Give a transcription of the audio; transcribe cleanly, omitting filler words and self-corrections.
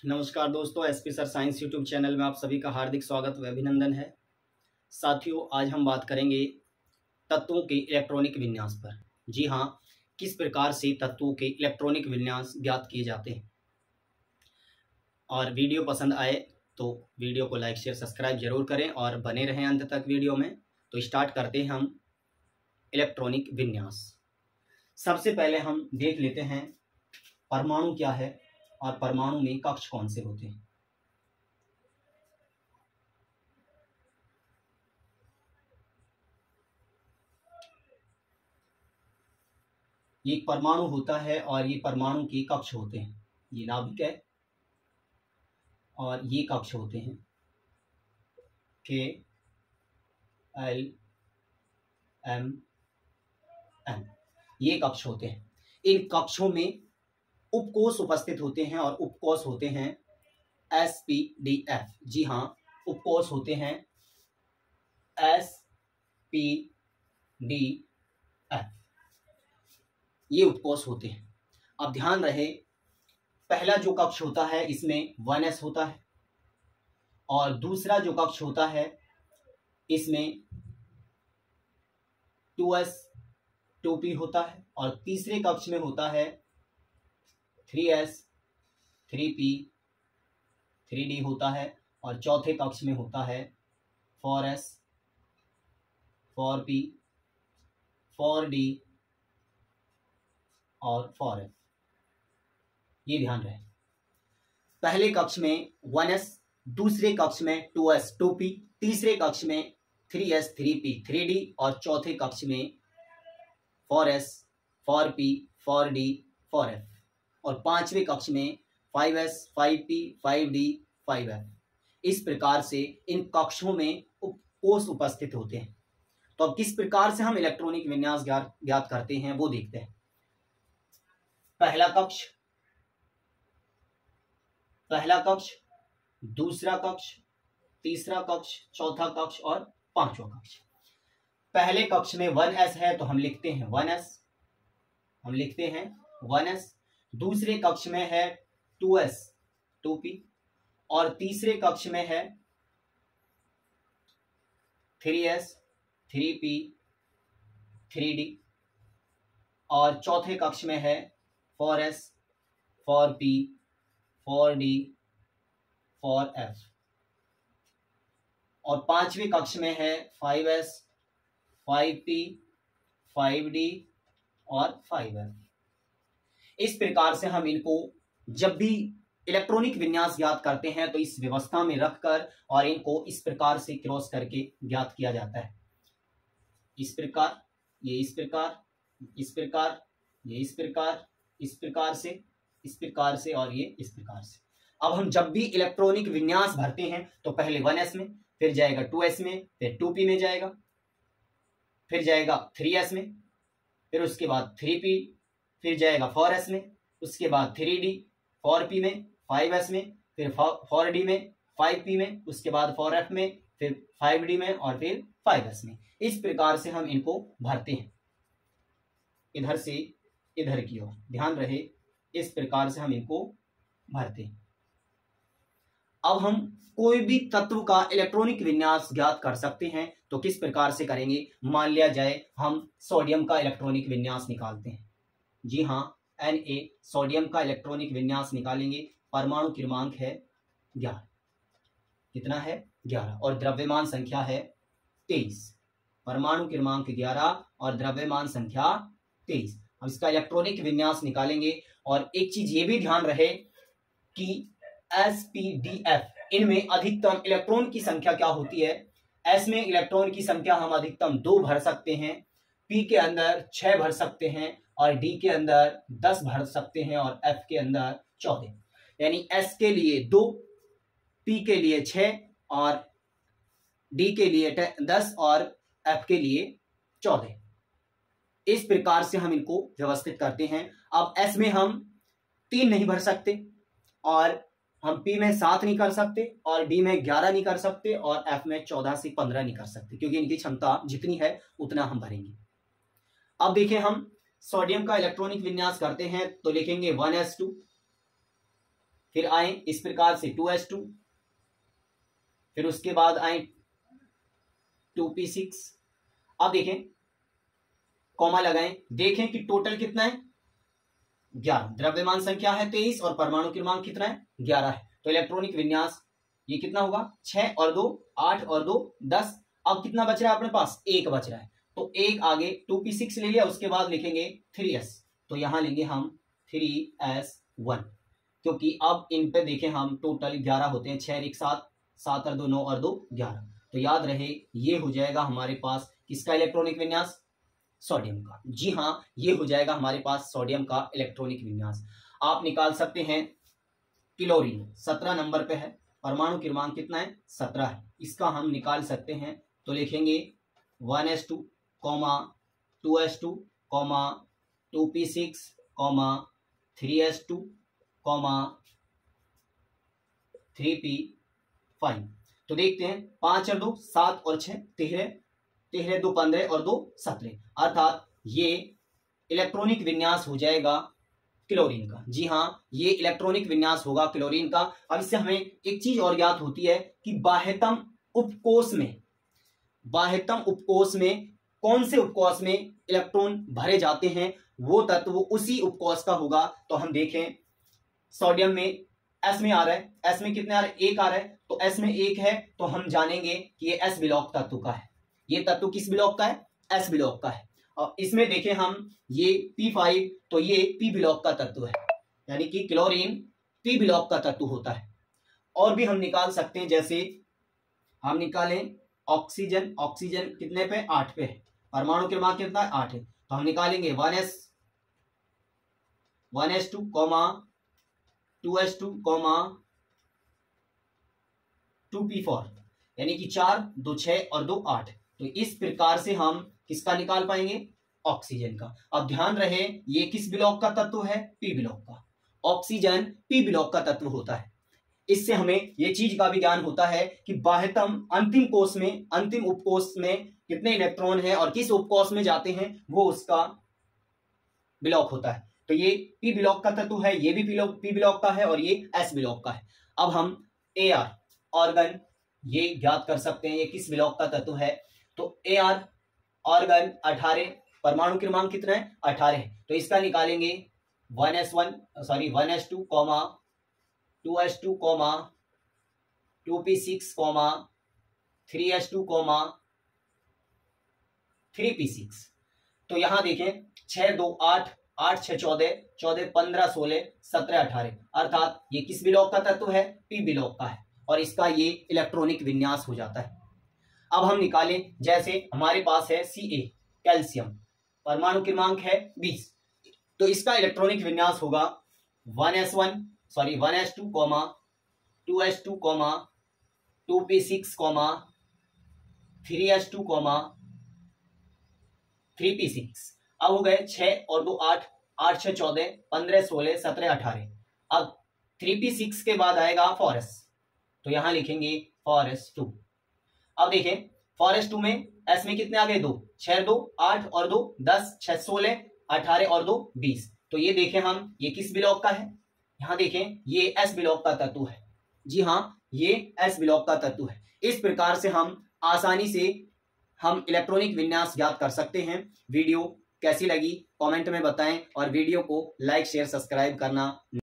नमस्कार दोस्तों, SP sir science YouTube channel में आप सभी का हार्दिक स्वागत व अभिनंदन है। साथियों, आज हम बात करेंगे तत्वों के इलेक्ट्रॉनिक विन्यास पर। जी हाँ, किस प्रकार से तत्वों के इलेक्ट्रॉनिक विन्यास ज्ञात किए जाते हैं। और वीडियो पसंद आए तो वीडियो को लाइक शेयर सब्सक्राइब जरूर करें और बने रहें अंत तक वीडियो में। तो स्टार्ट करते हैं हम इलेक्ट्रॉनिक विन्यास। सबसे पहले हम देख लेते हैं परमाणु क्या है और परमाणु में कक्ष कौन से होते हैं। ये परमाणु होता है और ये परमाणु के कक्ष होते हैं। ये नाभिक है और ये कक्ष होते हैं K L M N। ये कक्ष होते हैं। इन कक्षों में उपकोष उपस्थित होते हैं और उपकोष होते हैं SPDF। जी हाँ, उपकोष होते हैं SPDF। ये उपकोष होते हैं। अब ध्यान रहे, पहला जो कक्ष होता है इसमें 1s होता है और दूसरा जो कक्ष होता है इसमें 2s 2p होता है और तीसरे कक्ष में होता है 3s 3p 3d होता है और चौथे कक्ष में होता है 4s 4p 4d और 4f। ये ध्यान रहे, पहले कक्ष में 1s, दूसरे कक्ष में 2s 2p, तीसरे कक्ष में 3s 3p 3d और चौथे कक्ष में 4s 4p 4d 4f और पांचवें कक्ष में 5s 5p 5d 5f। इस प्रकार से इन कक्षों में उपकोष उपस्थित होते हैं। तो अब किस प्रकार से हम इलेक्ट्रॉनिक विन्यास ज्ञात करते हैं वो देखते हैं। पहला कक्ष, दूसरा कक्ष, तीसरा कक्ष, चौथा कक्ष और पांचवा कक्ष। पहले कक्ष में 1s है तो हम लिखते हैं 1s। दूसरे कक्ष में है 2s 2p और तीसरे कक्ष में है 3s 3p 3d और चौथे कक्ष में है 4s 4p 4d 4f और पांचवें कक्ष में है 5s 5p 5d और 5f। इस प्रकार से हम इनको जब भी इलेक्ट्रॉनिक विन्यास ज्ञात करते हैं तो इस व्यवस्था में रखकर और इनको इस प्रकार से क्रॉस करके ज्ञात किया जाता है। इस प्रकार, ये इस प्रकार, इस प्रकार, ये इस प्रकार, इस प्रकार से, इस प्रकार से और ये इस प्रकार से। अब हम जब भी इलेक्ट्रॉनिक विन्यास भरते हैं तो पहले 1s में, फिर जाएगा 2s में, फिर 2p में जाएगा, फिर जाएगा 3s में, फिर उसके बाद 3p, फिर जाएगा 4s में, उसके बाद 3d 4p में, 5s में, फिर 4d में, 5p में, उसके बाद 4f में, फिर 5d में और फिर 5s में। इस प्रकार से हम इनको भरते हैं, इधर से इधर की ओर। ध्यान रहे, इस प्रकार से हम इनको भरते हैं। अब हम कोई भी तत्व का इलेक्ट्रॉनिक विन्यास ज्ञात कर सकते हैं तो किस प्रकार से करेंगे। मान लिया जाए हम सोडियम का इलेक्ट्रॉनिक विन्यास निकालते हैं। जी हाँ, Na सोडियम का इलेक्ट्रॉनिक विन्यास निकालेंगे। परमाणु क्रमांक है 11। कितना है? 11 और द्रव्यमान संख्या है 23। परमाणु क्रमांक 11 और द्रव्यमान संख्या 23। हम इसका इलेक्ट्रॉनिक विन्यास निकालेंगे और एक चीज ये भी ध्यान रहे कि SPDF इनमें अधिकतम इलेक्ट्रॉन की संख्या क्या होती है। S में इलेक्ट्रॉन की संख्या हम अधिकतम 2 भर सकते हैं, P के अंदर 6 भर सकते हैं और D के अंदर 10 भर सकते हैं और F के अंदर 14। यानी S के लिए 2, P के लिए 6 और D के लिए 10 और F के लिए 14। इस प्रकार से हम इनको व्यवस्थित करते हैं। अब S में हम 3 नहीं भर सकते और हम P में 7 नहीं कर सकते और D में 11 नहीं कर सकते और F में 14 से 15 नहीं कर सकते, क्योंकि इनकी क्षमता जितनी है उतना हम भरेंगे। अब देखें, हम सोडियम का इलेक्ट्रॉनिक विन्यास करते हैं तो लिखेंगे 1s2 फिर आए इस प्रकार से 2s2, फिर उसके बाद आए 2p6। अब देखें कॉमा लगाएं, देखें कि टोटल कितना है 11। द्रव्यमान संख्या है 23 और परमाणु क्रमांक कितना है 11 है। तो इलेक्ट्रॉनिक विन्यास ये कितना होगा 6 और 2 8 और 2 10। अब कितना बच रहा है अपने पास, एक बच रहा है, तो एक आगे 2p6 ले लिया, उसके बाद लिखेंगे 3s, तो यहां लेंगे हम 3s1, क्योंकि अब इन पे देखें हम टोटल 11 होते हैं, 6 एक 7, 7 और 2 9 और 2 11। तो याद रहे ये हो जाएगा हमारे पास किसका इलेक्ट्रॉनिक विन्यास, सोडियम का। जी हाँ, ये हो जाएगा हमारे पास सोडियम का इलेक्ट्रॉनिक विन्यास। आप निकाल सकते हैं क्लोरीन 17 नंबर पे है, परमाणु क्रमांक कितना है 17 है, इसका हम निकाल सकते हैं। तो लिखेंगे 1s2, 2s2, 2p6, 3s2, 3p5। तो देखते हैं 5 और 2 7 और 6 13, 13 2 15 और 2 17, अर्थात ये इलेक्ट्रॉनिक विन्यास हो जाएगा क्लोरीन का। जी हाँ, ये इलेक्ट्रॉनिक विन्यास होगा क्लोरीन का। अब इससे हमें एक चीज और ज्ञात होती है कि बाह्यतम उपकोष में कौन से उपकोष में इलेक्ट्रॉन भरे जाते हैं, वो तत्व उसी उपकोष का होगा। तो हम देखें सोडियम में एस में आ रहा है, एस में कितने आ रहे हैं, एक आ रहा है, तो एस में एक है, तो हम जानेंगे कि ये एस ब्लॉक तत्व का है। ये तत्व किस ब्लॉक का है, एस ब्लॉक का है। और इसमें देखें हम ये P5, तो ये P ब्लॉक का तत्व है, यानी कि क्लोरीन P ब्लॉक का तत्व होता है। और भी हम निकाल सकते हैं, जैसे हम निकालें ऑक्सीजन, ऑक्सीजन कितने पे 8 पे है, परमाणु क्रमांक कितना है 8 है, तो हम निकालेंगे 1s2, 2s2, 2p4, यानी कि 4 2 6 और 2 8। तो इस प्रकार से हम किसका निकाल पाएंगे, ऑक्सीजन का। अब ध्यान रहे ये किस ब्लॉक का तत्व है, पी ब्लॉक का। ऑक्सीजन पी ब्लॉक का तत्व होता है। इससे हमें ये चीज का भी ज्ञान होता है कि बाह्यतम अंतिम कोष में, अंतिम उपकोष में कितने इलेक्ट्रॉन हैं और किस उपकोष में जाते हैं, वो उसका ब्लॉक होता है। तो ये पी ब्लॉक का तत्व है, ये भी पी ब्लॉक का है और ये एस ब्लॉक का है। अब हम Ar ऑर्गन ये ज्ञात कर सकते हैं ये किस ब्लॉक का तत्व है। तो Ar ऑर्गन 18, परमाणु क्रमांक कितना है 18 है, तो इसका निकालेंगे 1s2, 2s2, 2p6, 3s2, 3p6। तो यहां देखें 6 2 8, 8 6 14, 14 15 16 17 18, अर्थात ये किस ब्लॉक का तत्व है, पी ब्लॉक का है, और इसका ये इलेक्ट्रॉनिक विन्यास हो जाता है। अब हम निकालें, जैसे हमारे पास है Ca कैल्शियम, परमाणु क्रमांक है 20, तो इसका इलेक्ट्रॉनिक विन्यास होगा 1s2, 2s2, 2p6, 3s2, 3p6। अब हो गए 6 और 2 8, 8 6 14, 15 16 17 18। अब 3p6 के बाद आएगा 4s, तो यहां लिखेंगे 4s2। अब देखें 4s2 में एस में कितने आ गए 2, 6 2 8 और 2 10, 6 16 18 और 2 20। तो ये देखें हम ये किस ब्लॉक का है, यहां देखें ये एस ब्लॉक का तत्व है। जी हाँ, ये एस ब्लॉक का तत्व है। इस प्रकार से हम आसानी से हम इलेक्ट्रॉनिक विन्यास ज्ञात कर सकते हैं। वीडियो कैसी लगी कमेंट में बताएं और वीडियो को लाइक शेयर सब्सक्राइब करना